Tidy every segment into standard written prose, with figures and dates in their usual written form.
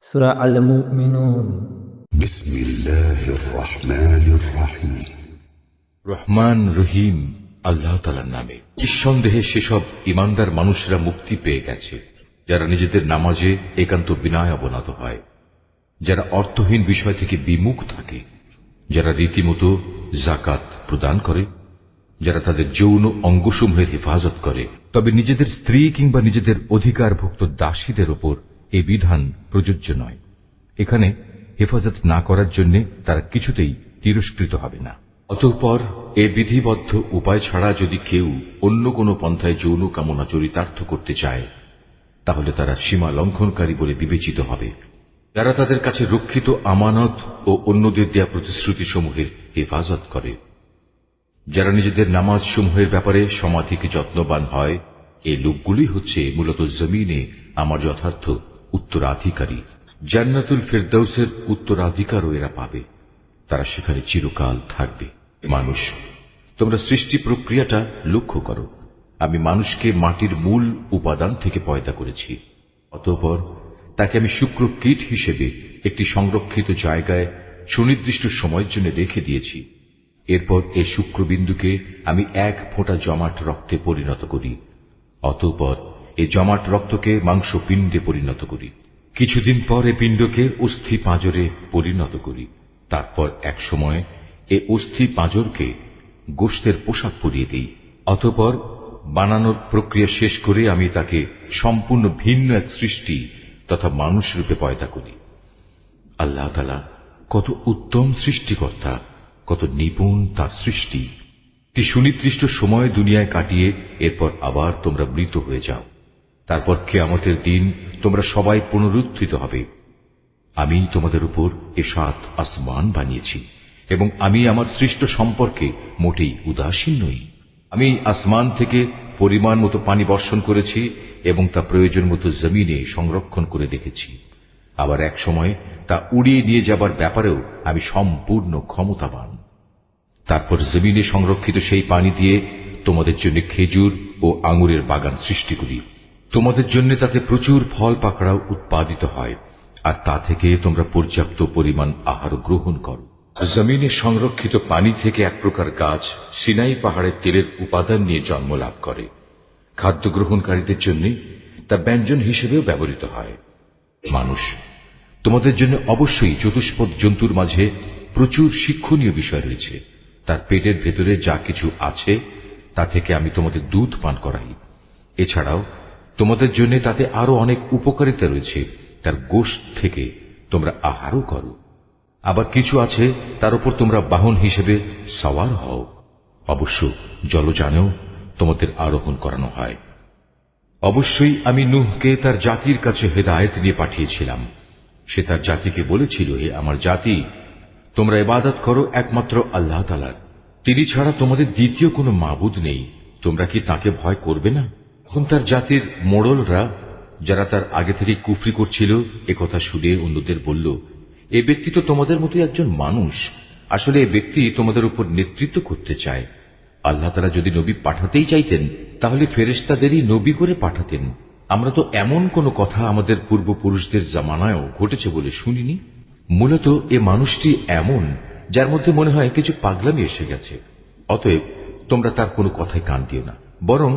সূরা আল মুমিনুন। বিসমিল্লাহির রহমানির রহিম। রহমান রহিম আল্লাহ তাআলার নামে। নিঃসন্দেহে সেসব ইমানদার মানুষরা মুক্তি পেয়ে গেছে যারা নিজেদের নামাজে একান্ত বিনয় অবনত হয়, যারা অর্থহীন বিষয় থেকে বিমুখ থাকে, যারা রীতিমতো যাকাত প্রদান করে, যারা তাদের যৌন অঙ্গসমূহের হেফাজত করে। তবে নিজেদের স্ত্রী কিংবা নিজেদের অধিকারভুক্ত দাসীদের ওপর এই বিধান প্রযোজ্য নয়। এখানে হেফাজত না করার জন্য তারা কিছুতেই তিরস্কৃত হবে না। অতঃপর এ বিধিবদ্ধ উপায় ছাড়া যদি কেউ অন্য কোনো পন্থায় যৌন কামনা চরিতার্থ করতে চায়, তাহলে তারা সীমা লঙ্ঘনকারী বলে বিবেচিত হবে। যারা তাদের কাছে রক্ষিত আমানত ও অন্যদের দেয়া প্রতিশ্রুতিসমূহের হেফাজত করে, যারা নিজেদের নামাজ সমূহের ব্যাপারে সমাধিক যত্নবান হয়, এই লোকগুলি হচ্ছে মূলত জমিনে আমার যথার্থ উত্তরাধিকারী। জান্নাতুল ফেরদাউসের উত্তরাধিকারও এরা পাবে, তারা সেখানে চিরকাল থাকবে। মানুষ, তোমরা সৃষ্টি প্রক্রিয়াটা লক্ষ্য করো। আমি মানুষকে মাটির মূল উপাদান থেকে পয়দা করেছি, অতঃপর তাকে আমি শুক্র কীট হিসেবে একটি সংরক্ষিত জায়গায় সুনির্দিষ্ট সময়ের জন্য রেখে দিয়েছি। এরপর এই শুক্রবিন্দুকে আমি এক ফোঁটা জমাট রক্তে পরিণত করি, অতঃপর এই জমাট রক্তকে মাংস পিণ্ডে পরিণত করি। কিছুদিন পর এ পিণ্ডকে অস্থি পাঁজরে পরিণত করি। তারপর এক সময় এ অস্থি পাঁজরকে গোশতের পোশাক পরিয়ে দিই। অতঃপর বানানোর প্রক্রিয়া শেষ করে আমি তাকে সম্পূর্ণ ভিন্ন এক সৃষ্টি তথা মানুষ রূপে পয়দা করি। আল্লাহ তাআলা কত উত্তম সৃষ্টিকর্তা, কত নিপুণ তার সৃষ্টি। একটি সুনির্দিষ্ট সময় দুনিয়ায় কাটিয়ে এরপর আবার তোমরা মৃত হয়ে যাও। তারপর কিয়ামতের দিন তোমরা সবাই পুনরুত্থিত হবে। আমি তোমাদের উপর এ ৭ আসমান বানিয়েছি এবং আমি আমার সৃষ্ট সম্পর্কে মোটেই উদাসীন নই। আমি আসমান থেকে পরিমাণ মতো পানি বর্ষণ করেছি এবং তা প্রয়োজন মতো জমিনে সংরক্ষণ করে রেখেছি। আবার এক সময় তা উড়িয়ে নিয়ে যাবার ব্যাপারেও আমি সম্পূর্ণ ক্ষমতাবান। তারপর জমিনে সংরক্ষিত সেই পানি দিয়ে তোমাদের জন্য খেজুর ও আঙুরের বাগান সৃষ্টি করি। তোমাদের জন্য তাতে প্রচুর ফল পাকড়াও উৎপাদিত হয়, আর তা থেকে তোমরা পর্যাপ্ত পরিমাণ আহার গ্রহণ করো। জমিনে সংরক্ষিত পানি থেকে এক প্রকার গাছ সিনাই পাহাড়ের তেলের উপাদান নিয়ে জন্ম লাভ করে। খাদ্য গ্রহণকারীদের জন্য তা ব্যঞ্জন হিসেবেও ব্যবহৃত হয়। মানুষ, তোমাদের জন্য অবশ্যই চতুষ্পদ জন্তুর মাঝে প্রচুর শিক্ষণীয় বিষয় রয়েছে। তার পেটের ভেতরে যা কিছু আছে তা থেকে আমি তোমাদের দুধ পান করাই। এছাড়াও তোমাদের জন্য তাতে আরো অনেক উপকারিতা রয়েছে। তার গোশত থেকে তোমরা আহারও করো। আবার কিছু আছে তার উপর তোমরা বাহন হিসেবে সওয়ার হও। অবশ্য জলযানেও তোমাদের আরোহণ করানো হয়। অবশ্যই আমি নূহকে তার জাতির কাছে হেদায়েত নিয়ে পাঠিয়েছিলাম। সে তার জাতিকে বলেছিল, হে আমার জাতি, তোমরা ইবাদত করো একমাত্র আল্লাহ তাআলার। তিনি ছাড়া তোমাদের দ্বিতীয় কোনো মাবুদ নেই। তোমরা কি তাকে ভয় করবে না? তখন তার জাতির মোড়লরা, যারা তার আগে থেকে কুফরি করছিল, একথা শুনে অন্যদের বলল, এ ব্যক্তি তো তোমাদের মতো একজন মানুষ। আসলে এ ব্যক্তি তোমাদের উপর নেতৃত্ব করতে চায়। আল্লাহ তাআলা যদি নবী পাঠাতেই চাইতেন তাহলে ফেরেশতাদেরই নবী করে পাঠাতেন। আমরা তো এমন কোনো কথা আমাদের পূর্বপুরুষদের জামানায়ও ঘটেছে বলে শুনিনি। মূলত এ মানুষটি এমন যার মধ্যে মনে হয় কিছু পাগলামি এসে গেছে। অতএব তোমরা তার কোনো কথায় কান দিও না, বরং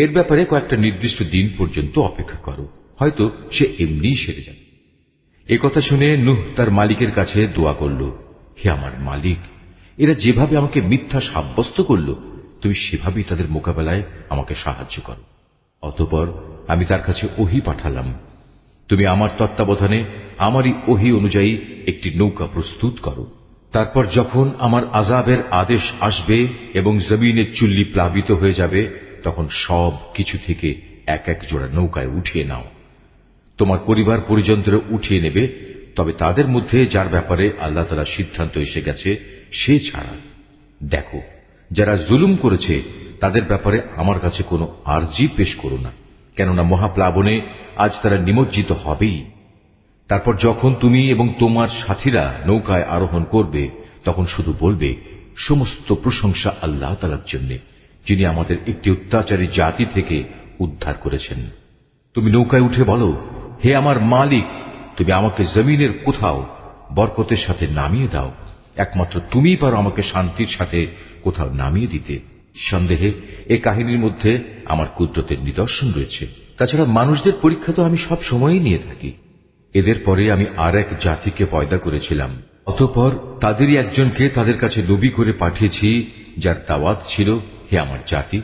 এর ব্যাপারে কয়েকটা নির্দিষ্ট দিন পর্যন্ত অপেক্ষা করো, হয়তো সে এমনিই সেরে যাবে। এ কথা শুনে নূহ তার মালিকের কাছে দোয়া করল, হে আমার মালিক, এরা যেভাবে আমাকে মিথ্যা সাব্যস্ত করল, তুমি সেভাবেই তাদের মোকাবেলায় আমাকে সাহায্য করো। অতঃপর আমি তার কাছে ওহী পাঠালাম, তুমি আমার তত্ত্বাবধানে আমারই ওহী অনুযায়ী একটি নৌকা প্রস্তুত করো। তারপর যখন আমার আযাবের আদেশ আসবে এবং জমিনের চুল্লি প্লাবিত হয়ে যাবে, তখন সব কিছু থেকে এক এক জোড়া নৌকায় উঠিয়ে নাও। তোমার পরিবার পরিজনদের উঠিয়ে নেবে, তবে তাদের মধ্যে যার ব্যাপারে আল্লাহ তাআলার সিদ্ধান্ত এসে গেছে সে ছাড়া। দেখো, যারা জুলুম করেছে তাদের ব্যাপারে আমার কাছে কোনো আরজি পেশ করো না, কেননা মহাপ্লাবনে আজ তারা নিমজ্জিত হবেই। তারপর যখন তুমি এবং তোমার সাথীরা নৌকায় আরোহণ করবে, তখন শুধু বলবে, সমস্ত প্রশংসা আল্লাহ তাআলার জন্য, যিনি আমাদের একটি অত্যাচারী জাতি থেকে উদ্ধার করেছেন। তুমি নৌকায় উঠে বলো, হে আমার মালিক, তুমি আমাকে জমিনের কোথাও বরকতের সাথে নামিয়ে দাও। একমাত্র তুমিই পারো আমাকে শান্তির সাথে কোথাও নামিয়ে দিতে। সন্দেহে এ কাহিনীর মধ্যে আমার কুদরতের নিদর্শন রয়েছে। তাছাড়া মানুষদের পরীক্ষা তো আমি সব সময়ই নিয়ে থাকি। এদের পরে আমি আর এক জাতিকে পয়দা করেছিলাম, অতঃপর তাদেরই একজনকে তাদের কাছে নবী করে পাঠিয়েছি, যার দাওয়াত ছিল, হে আমার জাতি,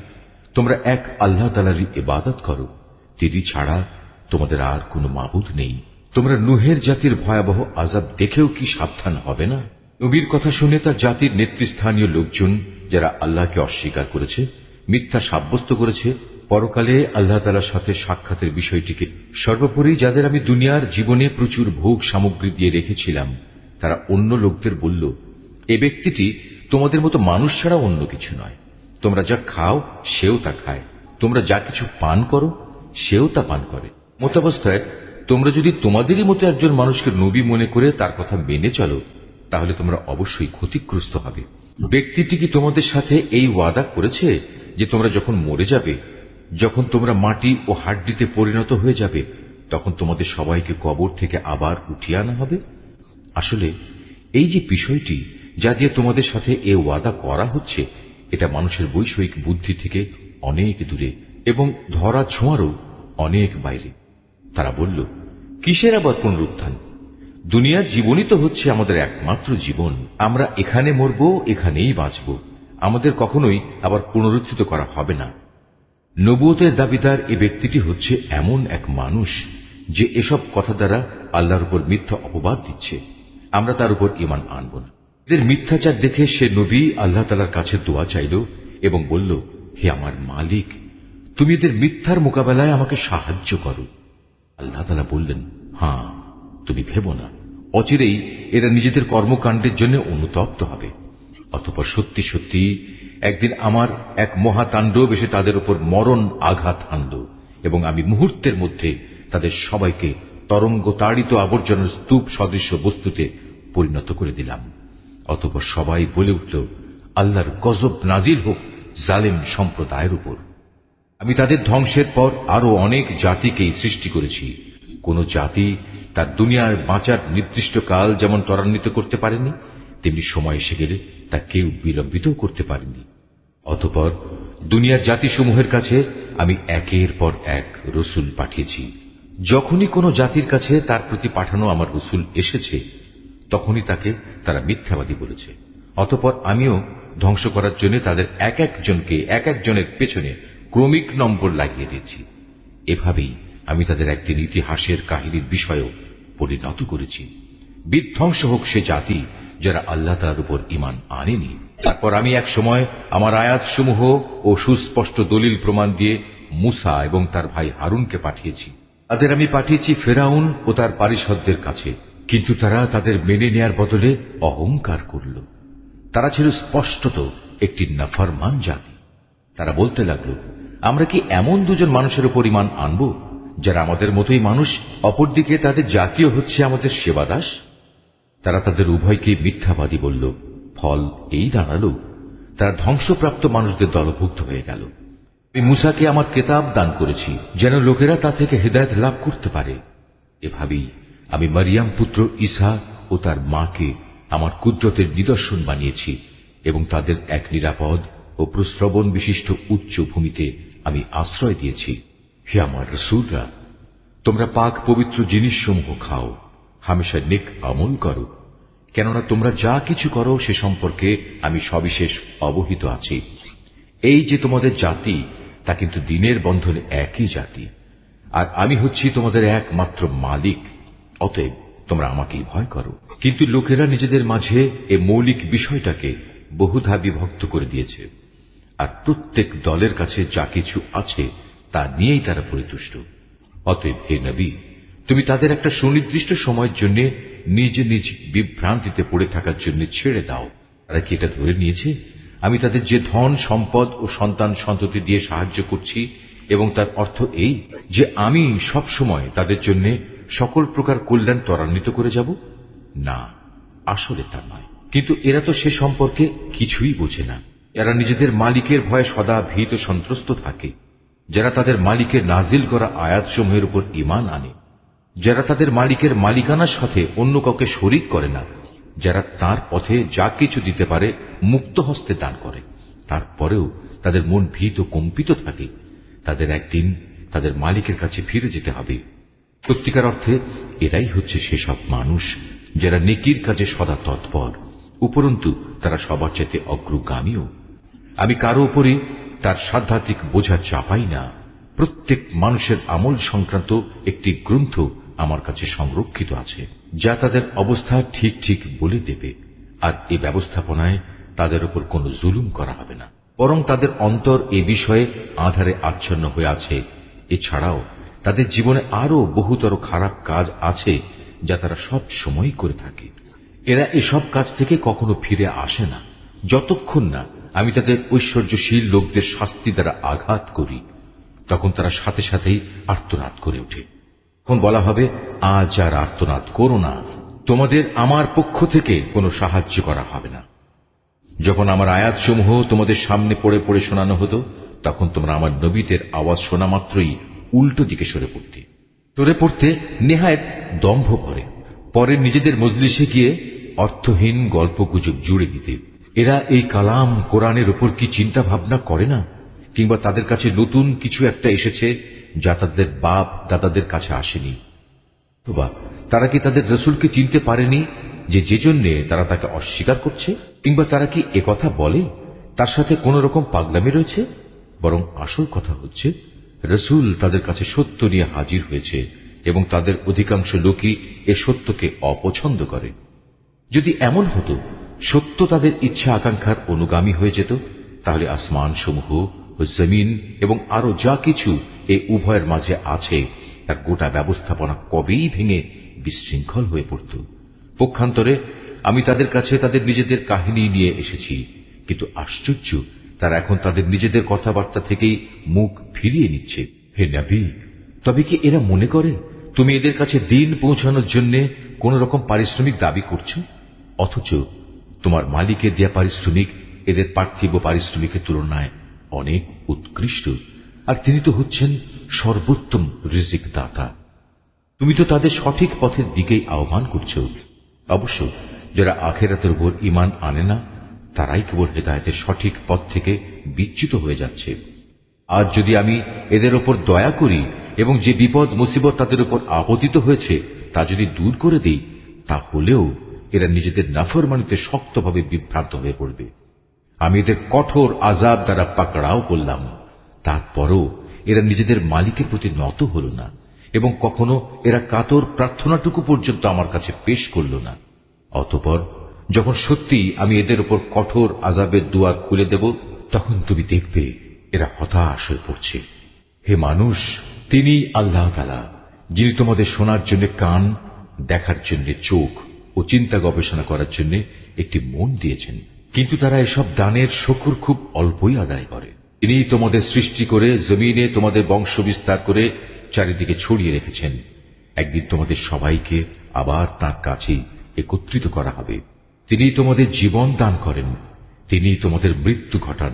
তোমরা এক আল্লাহ তাআলারই ইবাদত করো, তিনি ছাড়া তোমাদের আর কোনো মাবুদ নেই। তোমরা নূহের জাতির ভয়াবহ আযাব দেখেও কি সাবধান হবে না? নবীর কথা শুনে তার জাতির নেতৃস্থানীয় লোকজন, যারা আল্লাহকে অস্বীকার করেছে, মিথ্যা সাব্যস্ত করেছে, পরকালে আল্লাহ তাআলার সাথে সাক্ষাতের বিষয়টিকে, সর্বোপরি যাদের আমি দুনিয়ার জীবনে প্রচুর ভোগ সামগ্রী দিয়ে রেখেছিলাম, তারা অন্য লোকদের বলল, এ ব্যক্তিটি তোমাদের মতো মানুষ ছাড়া অন্য কিছু নয়। তোমরা যা খাও সেও তা খায়, তোমরা যা কিছু পান করো সেও তা পান করে। মোতাবস্থায় তোমরা যদি তোমাদেরই মতো একজন মানুষকে নবী মনে করে তার কথা মেনে চলো, তাহলে তোমরা অবশ্যই ক্ষতিগ্রস্ত হবে। ব্যক্তিটি কি তোমাদের সাথে এই ওয়াদা করেছে যে তোমরা যখন মরে যাবে, যখন তোমরা মাটি ও হাড্ডিতে পরিণত হয়ে যাবে, তখন তোমাদের সবাইকে কবর থেকে আবার উঠিয়ে আনা হবে? আসলে এই যে বিষয়টি যা দিয়ে তোমাদের সাথে এ ওয়াদা করা হচ্ছে, এটা মানুষের বৈষয়িক বুদ্ধি থেকে অনেক দূরে এবং ধরা ছোঁয়ারও অনেক বাইরে। তারা বলল, কিসের আবার পুনরুত্থান? দুনিয়ার জীবনই তো হচ্ছে আমাদের একমাত্র জীবন। আমরা এখানে মরব, এখানেই বাঁচব, আমাদের কখনোই আবার পুনরুত্থিত করা হবে না। নবুয়তের দাবিদার এ ব্যক্তিটি হচ্ছে এমন এক মানুষ যে এসব কথা দ্বারা আল্লাহর উপর মিথ্যা অপবাদ দিচ্ছে। আমরা তার উপর ঈমান আনব না। এদের মিথ্যাচার দেখে সে নবী আল্লাহ তাআলার কাছে দোয়া চাইল এবং বলল, হে আমার মালিক, তুমি এদের মিথ্যার মোকাবেলায় আমাকে সাহায্য করো। আল্লাহ তাআলা বললেন, হ্যাঁ, তুমি ভেবো না, অচিরেই এরা নিজেদের কর্মকাণ্ডের জন্য অনুতপ্ত হবে। অতঃপর সত্যি সত্যি একদিন আমার এক মহাতাণ্ডব এসে তাদের উপর মরণ আঘাত হানল এবং আমি মুহূর্তের মধ্যে তাদের সবাইকে তরঙ্গ তাড়িত আবর্জনার স্তূপ সদৃশ্য বস্তুতে পরিণত করে দিলাম। অতঃপর সবাই বলে উঠল, আল্লাহর গজব নাজিল হোক জালেম সম্প্রদায়ের উপর। আমি তাদের ধ্বংসের পর আরো অনেক জাতিকেই সৃষ্টি করেছি। কোন জাতি তার দুনিয়ার বাঁচার নির্দিষ্ট কাল যেমন ত্বরান্বিত করতে পারেনি, তেমনি সময় এসে গেলে তা কেউ বিলম্বিত করতে পারেনি। অতঃপর দুনিয়ার জাতিসমূহের কাছে আমি একের পর এক রসুল পাঠিয়েছি। যখনই কোনো জাতির কাছে তার প্রতি পাঠানো আমার রসুল এসেছে, তখনই তাকে তারা মিথ্যাবাদী বলেছে। অতঃপর আমিও ধ্বংস করার জন্য তাদের এক একজনকে এক একজনের পেছনে ক্রমিক নম্বর লাগিয়ে দিয়েছি। এভাবেই আমি তাদের একদিন ইতিহাসের কাহিনীর বিষয়েও পরিণত করেছি। বিধ্বংস হোক সে জাতি যারা আল্লাহ তাআলার উপর ঈমান আনেনি। তারপর আমি এক সময় আমার আয়াতসমূহ ও সুস্পষ্ট দলিল প্রমাণ দিয়ে মূসা এবং তার ভাই হারুনকে পাঠিয়েছি। তাদের আমি পাঠিয়েছি ফেরাউন ও তার পারিষদদের কাছে, কিন্তু তারা তাদের মেনে নেয়ার বদলে অহংকার করল। তারা ছিল স্পষ্টত একটি নাফরমান জাতি। তারা বলতে লাগল, আমরা কি এমন দুজন মানুষের উপর ঈমান আনব যারা আমাদের মতোই মানুষ, অপরদিকে তাদের জাতীয় হচ্ছে আমাদের সেবাদাস? তারা তাদের উভয়কে মিথ্যাবাদী বলল। ফল এই দাঁড়ালো, তারা ধ্বংসপ্রাপ্ত মানুষদের দলভুক্ত হয়ে গেল। আমি মূসাকে আমার কেতাব দান করেছি যেন লোকেরা তা থেকে হেদায়েত লাভ করতে পারে। এভাবেই আমি মারিয়াম পুত্র ঈসা ও তার মাকে আমার কুদরতের নিদর্শন বানিয়েছি এবং তাদের এক নিরাপদ ও প্রশ্রবণ বিশিষ্ট উচ্চ ভূমিতে আমি আশ্রয় দিয়েছি। হে আমার রাসূলরা, তোমরা পাক পবিত্র জিনিসসমূহ খাও, হামেশা নেক আমল করো, কেননা তোমরা যা কিছু করো সে সম্পর্কে আমি সবিশেষ অবহিত আছি। এই যে তোমাদের জাতি, তা কিন্তু দিনের বন্ধনে একই জাতি, আর আমি হচ্ছি তোমাদের একমাত্র মালিক। অতএব তোমরা আমাকেই ভয় করো। কিন্তু লোকেরা নিজেদের মাঝে এ মৌলিক বিষয়টাকে বহুধা বিভক্ত করে দিয়েছে, আর প্রত্যেক দলের কাছে যা কিছু আছে তা নিয়েই তারা পরিতুষ্ট। অতএব হে নবী, তুমি তাদের একটা সুনির্দিষ্ট সময়ের জন্য নিজ নিজ বিভ্রান্তিতে পড়ে থাকার জন্য ছেড়ে দাও। তারা কি এটা ধরে নিয়েছে আমি তাদের যে ধন সম্পদ ও সন্তান সন্ততি দিয়ে সাহায্য করছি এবং তার অর্থ এই যে আমি সব সময় তাদের জন্য সকল প্রকার কল্যাণ ত্বরান্বিত করে যাব? না, আসলে তা নয়। কিন্তু এরা তো সে সম্পর্কে কিছুই বোঝে না। এরা নিজেদের মালিকের ভয়ে সদা ভীত সন্ত্রস্ত থাকে, যারা তাদের মালিকের নাজিল করা আয়াতসমূহের উপর ঈমান আনে, যারা তাদের মালিকের মালিকানার সাথে অন্য কাউকে শরিক করে না, যারা তার পথে যা কিছু দিতে পারে মুক্ত হস্তে দান করে, তারপরেও তাদের মন ভীত কম্পিত থাকে, তাদের একদিন তাদের মালিকের কাছে ফিরে যেতে হবে। সত্যিকার অর্থে এরাই হচ্ছে সেসব মানুষ যারা নেকির কাজে সদা তৎপর, উপরন্তু তারা সবার চাইতে অগ্রগামীও। আমি কারো উপরে তার সাধ্যাত্মিক বোঝা চাপাই না। প্রত্যেক মানুষের আমল সংক্রান্ত একটি গ্রন্থ আমার কাছে সংরক্ষিত আছে, যা তাদের অবস্থা ঠিক ঠিক বলে দেবে। আর এই ব্যবস্থাপনায় তাদের উপর কোনো জুলুম করা হবে না, বরং তাদের অন্তর এ বিষয়ে আঁধারে আচ্ছন্ন হয়ে আছে। এছাড়াও তাদের জীবনে আরো বহুতর খারাপ কাজ আছে যা তারা সব সময় করে থাকে। এরা এসব কাজ থেকে কখনো ফিরে আসে না, যতক্ষণ না আমি তাদের ঐশ্বর্যশীল লোকদের শাস্তি দ্বারা আঘাত করি। তখন তারা সাথে সাথেই আর্তনাদ করে ওঠে। তখন বলা হবে, আজ আর আর্তনাদ করো না, তোমাদের আমার পক্ষ থেকে কোনো সাহায্য করা হবে না। যখন আমার আয়াতসমূহ তোমাদের সামনে পড়ে পড়ে শোনানো হতো, তখন তোমরা আমার নবীদের আওয়াজ শোনা মাত্রই উল্টো দিকে সরে পড়তে নেহায়েত দম্ভ করে, পরে নিজেদের মজলিসে গিয়ে অর্থহীন গল্পগুজব জুড়ে দিতে। এরা এই কালাম কোরআনের উপর কি চিন্তা ভাবনা করে না? কিংবা তাদের কাছে নতুন কিছু একটা এসেছে যা তাদের বাপ দাদাদের কাছে আসেনি? অথবা তারা কি তাদের রসুলকে চিনতে পারেনি যে জন্যে তারা তাকে অস্বীকার করছে? কিংবা তারা কি একথা বলে তার সাথে কোন রকম পাগলামি রয়েছে? বরং আসল কথা হচ্ছে, রসুল তাদের কাছে সত্য নিয়ে হাজির হয়েছে এবং তাদের অধিকাংশ লোকই এ সত্যকে অপছন্দ করে। যদি এমন হতো সত্য তাদের ইচ্ছা আকাঙ্ক্ষার অনুগামী হয়ে যেত, তাহলে আসমান সমূহ ও জমিন এবং আরো যা কিছু এই উভয়ের মাঝে আছে তার গোটা ব্যবস্থাপনা কবেই ভেঙে বিশৃঙ্খল হয়ে পড়ত। পক্ষান্তরে আমি তাদের কাছে তাদের নিজেদের কাহিনী নিয়ে এসেছি, কিন্তু আশ্চর্য, তারা এখন তাদের নিজেদের কথাবার্তা থেকেই মুখ ফিরিয়ে নিচ্ছে। হে নবী, তবে কি এরা মনে করে তুমি এদের কাছে দিন পৌঁছানোর জন্য কোন রকম পারিশ্রমিক দাবি করছো, অথচ তোমার মালিকের দেয়া পারিশ্রমিক এদের পার্থিব পারিশ্রমিকের তুলনায় অনেক উৎকৃষ্ট, আর তিনি তো হচ্ছেন সর্বোত্তম রিজিক দাতা। তুমি তো তাদের সঠিক পথের দিকেই আহ্বান করছো। অবশ্য যারা আখিরাতের উপর ঈমান আনে না, তারাই কেবল হেদায়েতের সঠিক পথ থেকে বিচ্যুত হয়ে যাচ্ছে। আর যদি আমি এদের ওপর দয়া করি এবং যে বিপদ মুসিবত তাদের উপর আপতিত হয়েছে তা যদি দূর করে দিই, তাহলেও এরা নিজেদের নাফরমানিতে শক্তভাবে বিভ্রান্ত হয়ে পড়বে। আমি এদের কঠোর আযাব দ্বারা পাকড়াও করলাম, তারপরও এরা নিজেদের মালিকের প্রতি নত হল না এবং কখনো এরা কাতর প্রার্থনাটুকু পর্যন্ত আমার কাছে পেশ করল না। অতঃপর যখন সত্যি আমি এদের উপর কঠোর আযাবের দুয়ার খুলে দেব, তখন তুমি দেখবে এরা হতাশ হয়ে পড়ছে। হে মানুষ, তিনি আল্লাহ তাআলা, যিনি তোমাদের শোনার জন্য কান, দেখার জন্য চোখ ও চিন্তা গবেষণা করার জন্য একটি মন দিয়েছেন। কিন্তু তারা এসব দানের শুকর খুব অল্পই আদায় করে। তিনি তোমাদের সৃষ্টি করে জমিনে তোমাদের বংশ বিস্তার করে চারিদিকে ছড়িয়ে রেখেছেন। একদিন তোমাদের সবাইকে আবার তাঁর কাছেই একত্রিত করা হবে। তিনি তোমাদের জীবন দান করেন, তিনি তোমাদের মৃত্যু ঘটান।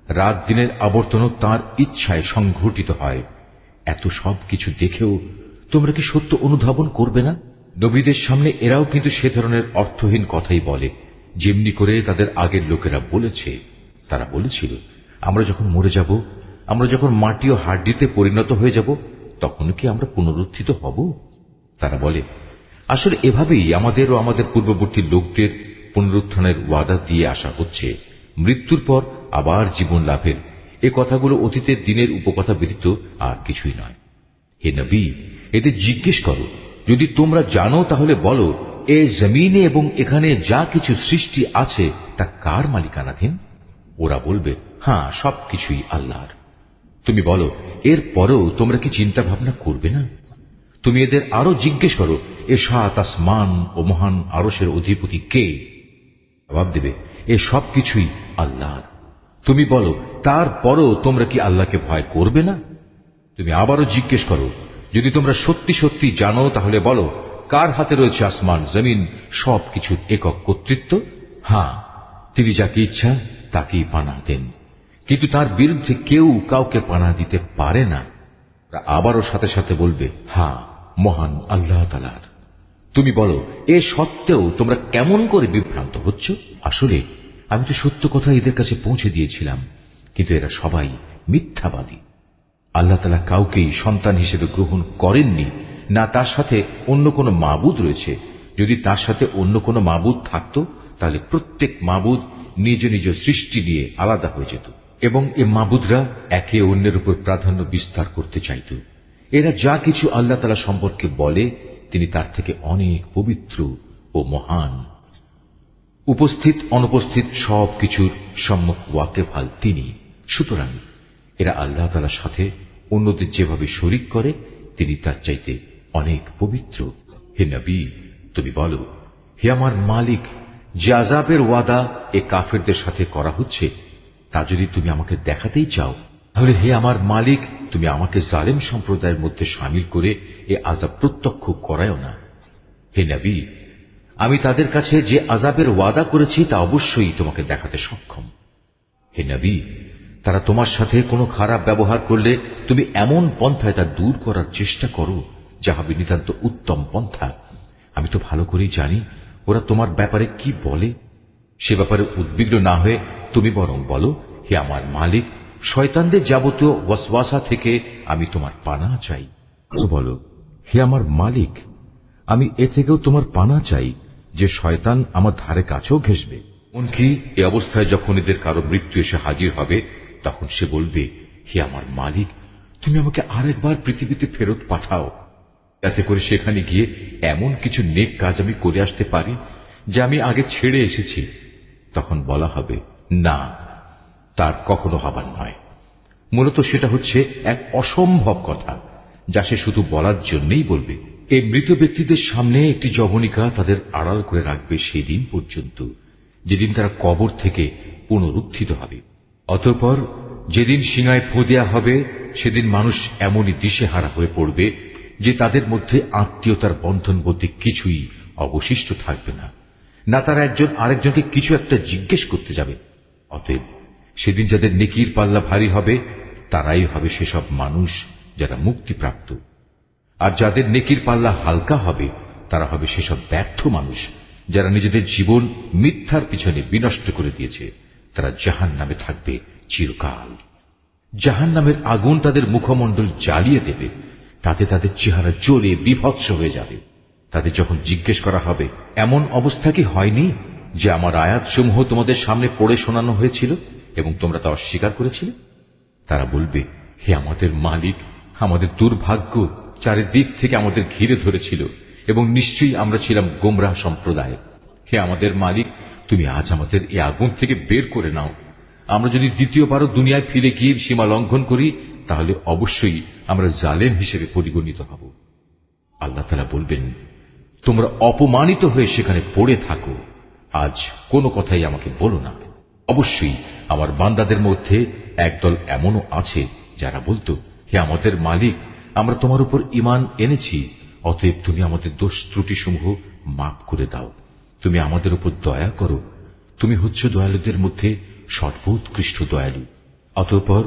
রাত দিনের আবর্তনও তাঁর ইচ্ছায় সংঘটিত হয়। এত সব কিছু দেখেও তোমরা কি সত্য অনুধাবন করবে না? নবীদের সামনে এরাও কিন্তু সে ধরনের অর্থহীন কথাই বলে, যেমনি করে তাদের আগের লোকেরা বলেছে। তারা বলেছিল, আমরা যখন মরে যাব, আমরা যখন মাটি ও হাড্ডিতে পরিণত হয়ে যাব, তখন কি আমরা পুনরুত্থিত হব? তারা বলে, আসলে এভাবেই আমাদের ও আমাদের পূর্ববর্তী লোকদের পুনরুত্থানের ওয়াদা দিয়ে আসা হচ্ছে। মৃত্যুর পর আবার জীবন লাভের এ কথাগুলো অতীতের দিনের উপকথা ব্যতীত আর কিছুই নয়। হে নবী, এদের জিজ্ঞেস করো, যদি তোমরা জানো তাহলে বলো, এ জমিনে এবং এখানে যা কিছু সৃষ্টি আছে তা কার মালিকানাধীন? ওরা বলবে, হ্যাঁ, সবকিছুই আল্লাহর। তুমি বলো, এর পরেও তোমরা কি চিন্তা ভাবনা করবে না? তুমি এদের আরো জিজ্ঞেস করো, এ সাত আসমান ও মহান আরশের অধিপতি কে? জবাব দেবে, এ সবকিছুই আল্লাহর। তুমি বলো, তারপরও তোমরা কি আল্লাহকে ভয় করবে না? তুমি আবারও জিজ্ঞেস করো, যদি তোমরা সত্যি সত্যি জানো তাহলে বলো, কার হাতে রয়েছে আসমান জমিন সবকিছুর একক কর্তৃত্ব? হ্যাঁ, তিনি যাকে ইচ্ছা তাকেই পানাহ দেন, কিন্তু তার বিরুদ্ধে কেউ কাউকে পানাহ দিতে পারে না। আবারও সাথে সাথে বলবে, হ্যাঁ, মহান আল্লাহ তাআলার। তুমি বলো, এ সত্ত্বেও তোমরা কেমন করে বিভ্রান্ত হচ্ছ? আসলে আমি তো সত্য কথা এদের কাছে পৌঁছে দিয়েছিলাম, কিন্তু এরা সবাই মিথ্যাবাদী। আল্লাহ তাআলা কাউকেই সন্তান হিসেবে গ্রহণ করেননি, না তার সাথে অন্য কোনো মাবুদ রয়েছে। যদি তার সাথে অন্য কোনো মাবুদ থাকত, তাহলে প্রত্যেক মাবুদ নিজ নিজ সৃষ্টি নিয়ে আলাদা হয়ে যেত, এবং এ মাবুদরা একে অন্যের উপর প্রাধান্য বিস্তার করতে চাইত। এরা যা কিছু আল্লাহ তাআলা সম্পর্কে বলে, তিনি তার থেকে অনেক পবিত্র ও মহান। উপস্থিত অনুপস্থিত সব কিছুর সম্মুখ ওয়াকেফাল তিনি। সুতরাং এরা আল্লাহ তাআলার সাথে অন্যদের যেভাবে শরীক করে, তিনি তার চাইতে অনেক পবিত্র। হে নবী, তুমি বলো, হে আমার মালিক, যে আযাবের ওয়াদা এ কাফেরদের সাথে করা হচ্ছে, তা যদি তুমি আমাকে দেখাতেই চাও, তাহলে হে আমার মালিক, তুমি আমাকে জালেম সম্প্রদায়ের মধ্যে শামিল করে এ আযাব প্রত্যক্ষ করায়ও না। হে নবী, আমি তাদের কাছে যে আযাবের ওয়াদা করেছি তা অবশ্যই তোমাকে দেখাতে সক্ষম। হে নবী, তারা তোমার সাথে কোনো খারাপ ব্যবহার করলে তুমি এমন পন্থায় তা দূর করার চেষ্টা করো যা হবে নিতান্ত উত্তম পন্থা। আমি তো ভালো করেই জানি ওরা তোমার ব্যাপারে কি বলে। সে ব্যাপারে উদ্বিগ্ন না হয়ে তুমি বরং বলো, হে আমার মালিক, শয়তানদের যাবতীয় ওয়াসওয়াসা থেকে আমি তোমার পানাহ চাই। বলো, হে আমার মালিক, আমি এ থেকেও তোমার পানাহ চাই যে শয়তান আমার ধারে কাছেও ঘেঁষবে। এমনকি এ অবস্থায় যখন এদের কারো মৃত্যু এসে হাজির হবে, তখন সে বলবে, হে আমার মালিক, তুমি আমাকে আরেকবার পৃথিবীতে ফেরত পাঠাও, যাতে করে সেখানে গিয়ে এমন কিছু নেক কাজ আমি করে আসতে পারি যা আমি আগে ছেড়ে এসেছি। তখন বলা হবে, না, তার কখনো হবার নয়। মূলত সেটা হচ্ছে এক অসম্ভব কথা, যা সে শুধু বলার জন্যই বলবে। এই মৃত ব্যক্তিদের সামনে একটি যবনিকা তাদের আড়াল করে রাখবে সেই দিন পর্যন্ত, যেদিন তারা কবর থেকে পুনরুত্থিত হবে। অতঃপর যেদিন সিঙায় ফু দেয়া হবে, সেদিন মানুষ এমনই দিশেহারা হয়ে পড়বে যে তাদের মধ্যে আত্মীয়তার বন্ধন বলতে কিছুই অবশিষ্ট থাকবে না, না তারা একজন আরেকজনকে কিছু একটা জিজ্ঞেস করতে যাবে। অতএব সেদিন যাদের নেকির পাল্লা ভারী হবে, তারাই হবে সেসব মানুষ যারা মুক্তিপ্রাপ্ত, আর যাদের নেকির পাল্লা হালকা হবে, তারা হবে সেসব ব্যর্থ মানুষ যারা নিজেদের জীবন মিথ্যার পিছনে বিনষ্ট করে দিয়েছে। তারা জাহান্নামে থাকবে চিরকাল। জাহান্নামের আগুন তাদের মুখমণ্ডল জ্বালিয়ে দেবে, তাতে তাদের চেহারা জ্বলে বিভৎস হয়ে যাবে। তাদের যখন জিজ্ঞেস করা হবে, এমন অবস্থা কি হয়নি যে আমার আয়াতসমূহ তোমাদের সামনে পড়ে শোনানো হয়েছিল এবং তোমরা তা অস্বীকার করেছিলে? তারা বলবে, হে আমাদের মালিক, আমাদের দুর্ভাগ্য চারিদিক থেকে আমাদের ঘিরে ধরেছিল এবং নিশ্চয়ই আমরা ছিলাম গোমরাহ সম্প্রদায়। হে আমাদের মালিক, তুমি আজ আমাদের এই আগুন থেকে বের করে নাও। আমরা যদি দ্বিতীয়বারও দুনিয়ায় ফিরে গিয়ে সীমা লঙ্ঘন করি, তাহলে অবশ্যই আমরা জালেম হিসেবে পরিগণিত হব। আল্লাহ তাআলা বলবেন, তোমরা অপমানিত হয়ে সেখানে পড়ে থাকো, আজ কোনো কথাই আমাকে বলো না। অবশ্যই আমার বান্দাদের মধ্যে একদল এমনও আছে যারা বলতো, হে আমাদের মালিক, আমরা তোমার উপর ঈমান এনেছি, অতএব তুমি আমাদের দোষ ত্রুটি সমূহ মাফ করে দাও, তুমি আমাদের উপর দয়া করো, তুমি হচ্ছ দয়ালুদের মধ্যে সর্বোৎকৃষ্ট দয়ালু। অতঃপর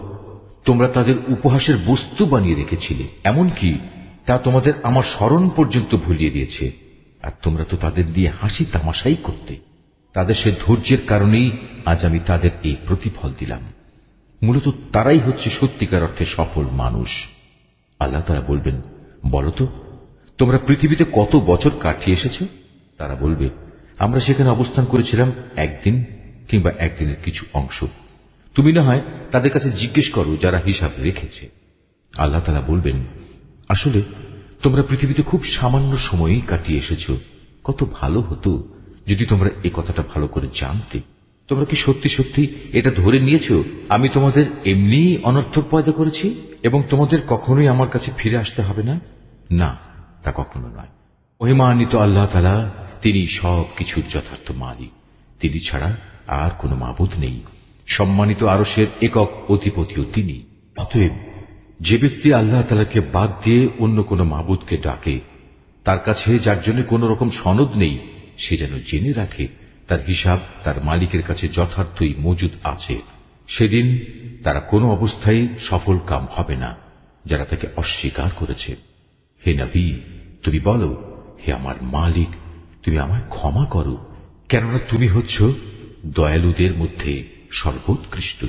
তোমরা তাদের উপহাসের বস্তু বানিয়ে রেখেছিলে, এমনকি তা তোমাদের আমার স্মরণ পর্যন্ত ভুলিয়ে দিয়েছে, আর তোমরা তো তাদের দিয়ে হাসি তামাশাই করতে। তাদের সে ধৈর্যের কারণেই আজ আমি তাদের এই প্রতিফল দিলাম। মূলত তারাই হচ্ছে সত্যিকার অর্থে সফল মানুষ। আল্লাহ তাআলা বলবেন, বলতো তোমরা পৃথিবীতে কত বছর কাটিয়ে এসেছ? তারা বলবে, আমরা সেখানে অবস্থান করেছিলাম একদিন কিংবা একদিনের কিছু অংশ। তুমি না হয় তাদের কাছে জিজ্ঞেস করো যারা হিসাব রেখেছে। আল্লাহ তাআলা বলবেন, আসলে তোমরা পৃথিবীতে খুব সামান্য সময়ই কাটিয়ে এসেছ। কত ভালো হতো যদি তোমরা এই কথাটা ভালো করে জানতে। তোমরা কি সত্যি সত্যি এটা ধরে নিয়েছ আমি তোমাদের এমনিই অনর্থক পয়দা করেছি এবং তোমাদের কখনোই আমার কাছে ফিরে আসতে হবে না? না, তা কখনো নয়। মহিমান্বিত আল্লাহ তাআলা, তিনি সব কিছুর যথার্থ মালিক। তিনি ছাড়া আর কোনো মাবুদ নেই। সম্মানিত আরশের একক অধিপতিও তিনি। অতএব যে ব্যক্তি আল্লাহ তাআলাকে বাদ দিয়ে অন্য কোনো মাবুদকে ডাকে, তার কাছে যার জন্য কোনো রকম সনদ নেই, সে যেন জেনে রাখে তার হিসাব তার মালিকের কাছে যথার্থই মজুদ আছে। সেদিন তারা কোনো অবস্থায় সফল কাম হবে না যারা তাকে অস্বীকার করেছে। হে নবী, তুমি বলো, হে আমার মালিক, তুমি আমায় ক্ষমা করো, কেননা তুমি হচ্ছ দয়ালুদের মধ্যে সর্বোৎকৃষ্ট।